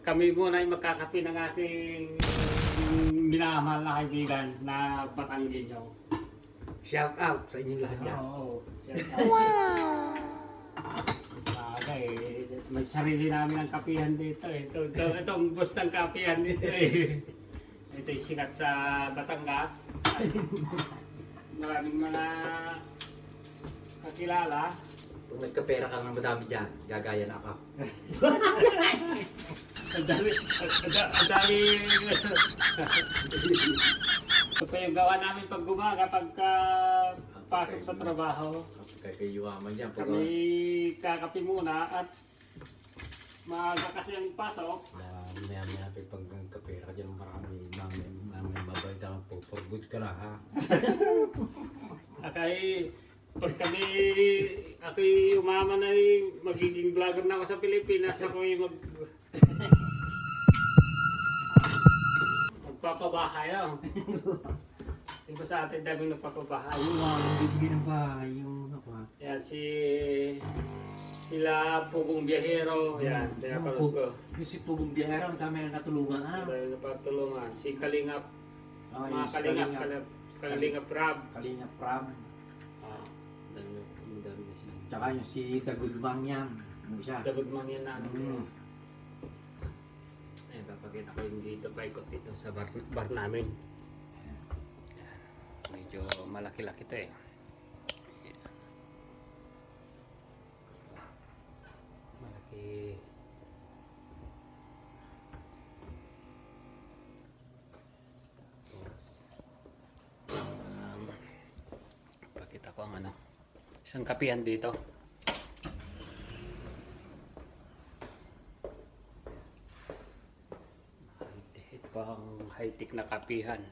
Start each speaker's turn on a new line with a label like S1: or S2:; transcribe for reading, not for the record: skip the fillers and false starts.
S1: kami muna ay magkakape ng aking minamahal na kaibigan na Batanggenyo.
S2: Shout out sa inyong lahat yan.
S1: Oo. Wow! May sarili namin ang kapihan dito eh. Itong boss ng kapihan dito eh. Ito yung sikat sa Batangas. Maraming mga kakilala.
S2: Kung nagkapera ka ng madami dyan, gagaya na ako.
S1: Ang dami. Ito pa yung gawa namin pag gumaga, pagka pasok sa trabaho.
S2: Kayuwaman dyan.
S1: Kami kakape muna at maaga kasi ang pasok.
S2: Maya-maya pag nagkapera ka dyan, marami mabalik ka po. For good ka na ha.
S1: Akay, pag ako'y umaman ay magiging vlogger na ako sa Pilipinas, ako'y magpapabahay ako. Diba sa atin daming nagpapabahay?
S2: Bibigyan ng bahay yung ako ha.
S1: Yan, sila Pugong Biyahero, yan, pinapanood ko.
S2: Yung si Pugong Biyahero, ang dami na natulungan ha.
S1: Dahil napatulungan. Si Kalingap, mga Kalingap Rab.
S2: Kalingap Ram.
S1: Dami na siya.
S2: Tsaka yung si Dagudmang yan. Ano siya?
S1: Dagod mang yan na ano.
S2: Mm.
S1: Eh, papakita ko yung dito, paikot dito sa bar namin. Yan. Medyo malaki-laki ito eh. Malaki. Pakita ko ang ano. Isang kapihan dito. Pang high-tech na kapihan.